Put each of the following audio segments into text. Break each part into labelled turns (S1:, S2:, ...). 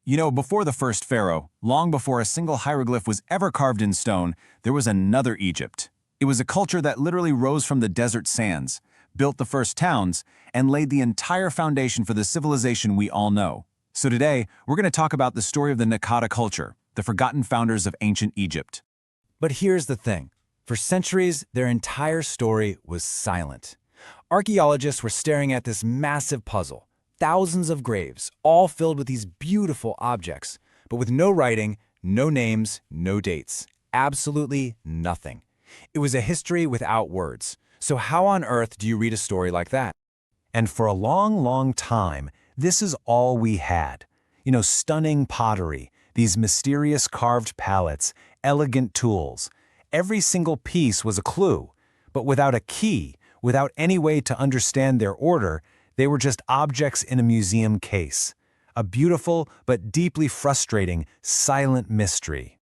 S1: You know, before the first pharaoh, long before a single hieroglyph was ever carved in stone, there was another Egypt. It was a culture that literally rose from the desert sands, built the first towns, and laid the entire foundation for the civilization we all know. So today, we're going to talk about the story of the Naqada culture, the forgotten founders of ancient Egypt.
S2: But here's the thing. For centuries, their entire story was silent. Archaeologists were staring at this massive puzzle, thousands of graves, all filled with these beautiful objects, but with no writing, no names, no dates. Absolutely nothing. It was a history without words. So how on earth do you read a story like that?
S3: And for a long, long time, this is all we had. Stunning pottery, these mysterious carved palettes, elegant tools. Every single piece was a clue, but without a key, without any way to understand their order, they were just objects in a museum case. A beautiful but deeply frustrating, silent mystery.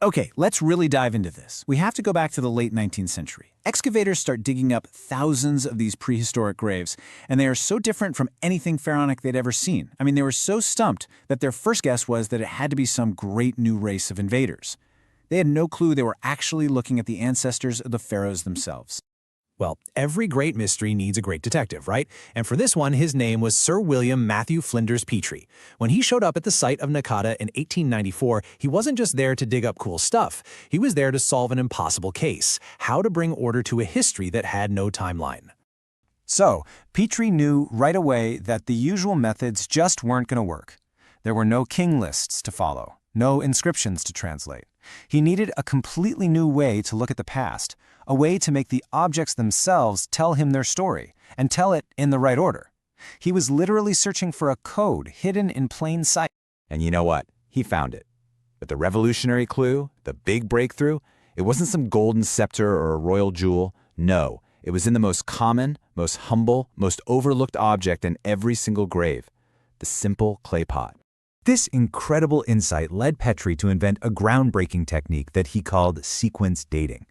S1: Okay, let's really dive into this. We have to go back to the late 19th century. Excavators start digging up thousands of these prehistoric graves, and they are so different from anything pharaonic they'd ever seen. I mean, they were so stumped that their first guess was that it had to be some great new race of invaders. They had no clue they were actually looking at the ancestors of the pharaohs themselves.
S4: Well, every great mystery needs a great detective, right? And for this one, his name was Sir William Matthew Flinders Petrie. When he showed up at the site of Naqada in 1894, he wasn't just there to dig up cool stuff. He was there to solve an impossible case: how to bring order to a history that had no timeline.
S1: So, Petrie knew right away that the usual methods just weren't going to work. There were no king lists to follow, no inscriptions to translate. He needed a completely new way to look at the past, a way to make the objects themselves tell him their story, and tell it in the right order. He was literally searching for a code hidden in plain sight.
S2: And you know what? He found it. But the revolutionary clue, the big breakthrough, it wasn't some golden scepter or a royal jewel. No, it was in the most common, most humble, most overlooked object in every single grave: the simple clay pot.
S3: This incredible insight led Petrie to invent a groundbreaking technique that he called sequence dating.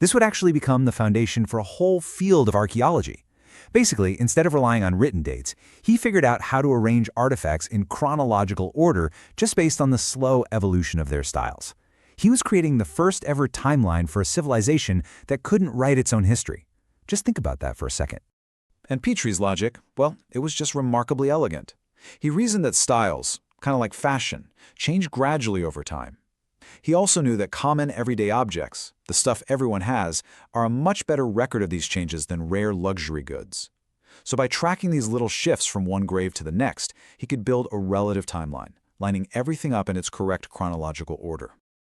S3: This would actually become the foundation for a whole field of archaeology. Basically, instead of relying on written dates, he figured out how to arrange artifacts in chronological order just based on the slow evolution of their styles. He was creating the first ever timeline for a civilization that couldn't write its own history. Just think about that for a second.
S1: And Petrie's logic, well, it was just remarkably elegant. He reasoned that styles, kind of like fashion, change gradually over time. He also knew that common everyday objects, the stuff everyone has, are a much better record of these changes than rare luxury goods. So by tracking these little shifts from one grave to the next, he could build a relative timeline, lining everything up in its correct chronological order.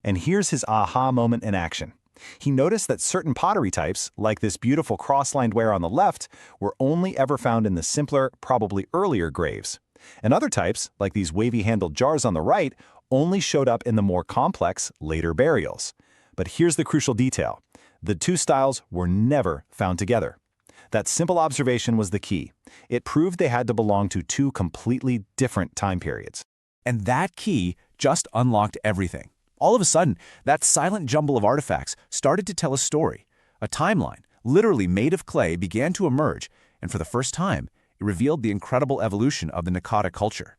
S3: And here's his aha moment in action. He noticed that certain pottery types, like this beautiful cross-lined ware on the left, were only ever found in the simpler, probably earlier graves. And other types, like these wavy-handled jars on the right, only showed up in the more complex, later burials. But here's the crucial detail. The two styles were never found together. That simple observation was the key. It proved they had to belong to two completely different time periods.
S1: And that key just unlocked everything. All of a sudden, that silent jumble of artifacts started to tell a story. A timeline, literally made of clay, began to emerge, and for the first time, it revealed the incredible evolution of the Naqada culture.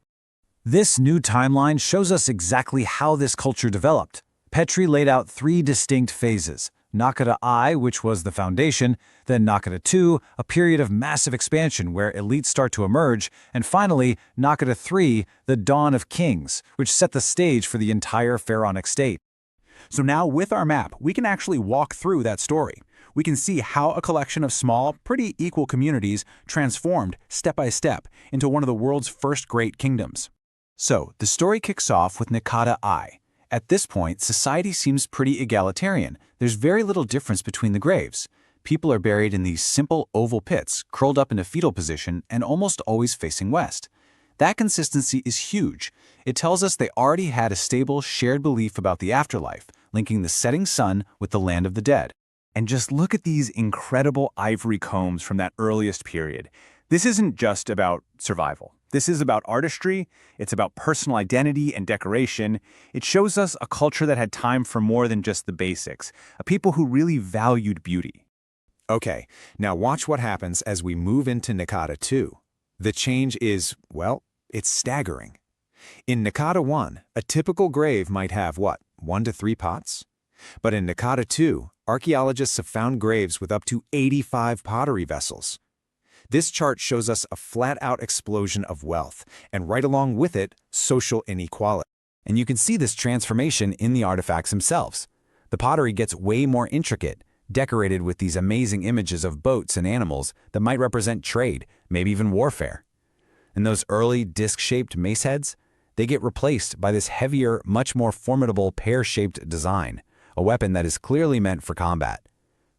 S1: This new timeline shows us exactly how this culture developed. Petrie laid out three distinct phases: Naqada I, which was the foundation, then Naqada II, a period of massive expansion where elites start to emerge, and finally, Naqada III, the dawn of kings, which set the stage for the entire pharaonic state. So now, with our map, we can actually walk through that story. We can see how a collection of small, pretty equal communities transformed, step by step, into one of the world's first great kingdoms. So, the story kicks off with Naqada I. At this point, society seems pretty egalitarian. There's very little difference between the graves. People are buried in these simple oval pits, curled up in a fetal position and almost always facing west. That consistency is huge. It tells us they already had a stable, shared belief about the afterlife, linking the setting sun with the land of the dead. And just look at these incredible ivory combs from that earliest period. This isn't just about survival. This is about artistry, it's about personal identity and decoration. It shows us a culture that had time for more than just the basics, a people who really valued beauty.
S4: Okay, now watch what happens as we move into Naqada II. The change is, well, it's staggering.
S2: In Naqada 1, a typical grave might have, what, 1 to 3 pots? But in Naqada 2, archaeologists have found graves with up to 85 pottery vessels. This chart shows us a flat-out explosion of wealth, and right along with it, social inequality. And you can see this transformation in the artifacts themselves. The pottery gets way more intricate, decorated with these amazing images of boats and animals that might represent trade, maybe even warfare. And those early disc-shaped mace heads, they get replaced by this heavier, much more formidable pear-shaped design, a weapon that is clearly meant for combat.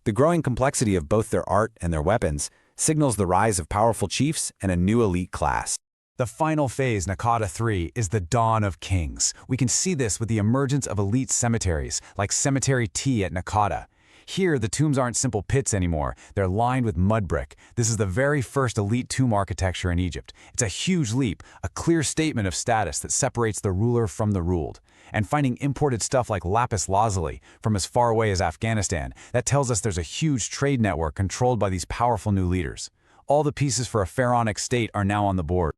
S2: The growing complexity of both their art and their weapons signals the rise of powerful chiefs and a new elite class.
S1: The final phase, Naqada 3, is the dawn of kings. We can see this with the emergence of elite cemeteries, like Cemetery T at Naqada. Here, the tombs aren't simple pits anymore. They're lined with mud brick. This is the very first elite tomb architecture in Egypt. It's a huge leap, a clear statement of status that separates the ruler from the ruled. And finding imported stuff like lapis lazuli from as far away as Afghanistan, that tells us there's a huge trade network controlled by these powerful new leaders. All the pieces for a pharaonic state are now on the board.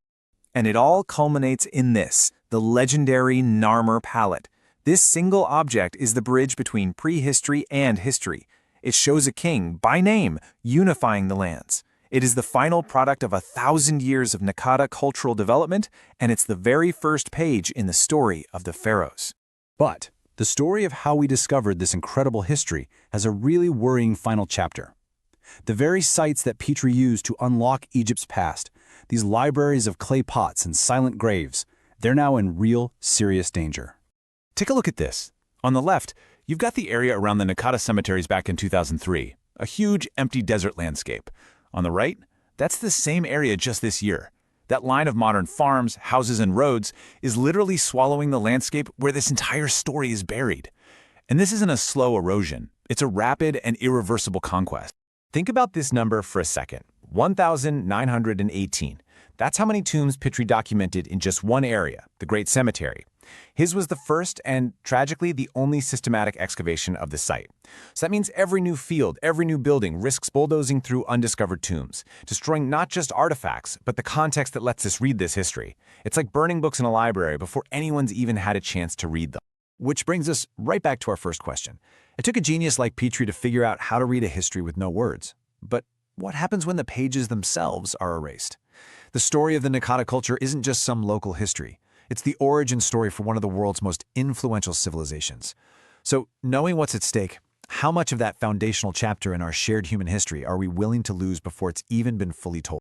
S5: And it all culminates in this, the legendary Narmer palette. This single object is the bridge between prehistory and history. It shows a king, by name, unifying the lands. It is the final product of 1,000 years of Naqada cultural development, and it's the very first page in the story of the pharaohs.
S1: But the story of how we discovered this incredible history has a really worrying final chapter. The very sites that Petrie used to unlock Egypt's past, these libraries of clay pots and silent graves, they're now in real, serious danger. Take a look at this. On the left, you've got the area around the Naqada cemeteries back in 2003, a huge empty desert landscape. On the right, that's the same area just this year. That line of modern farms, houses, and roads is literally swallowing the landscape where this entire story is buried. And this isn't a slow erosion. It's a rapid and irreversible conquest. Think about this number for a second. 1,918. That's how many tombs Petrie documented in just one area, the Great Cemetery. His was the first and, tragically, the only systematic excavation of the site. So that means every new field, every new building risks bulldozing through undiscovered tombs, destroying not just artifacts, but the context that lets us read this history. It's like burning books in a library before anyone's even had a chance to read them. Which brings us right back to our first question. It took a genius like Petrie to figure out how to read a history with no words. But what happens when the pages themselves are erased? The story of the Naqada culture isn't just some local history. It's the origin story for one of the world's most influential civilizations. So, knowing what's at stake, how much of that foundational chapter in our shared human history are we willing to lose before it's even been fully told?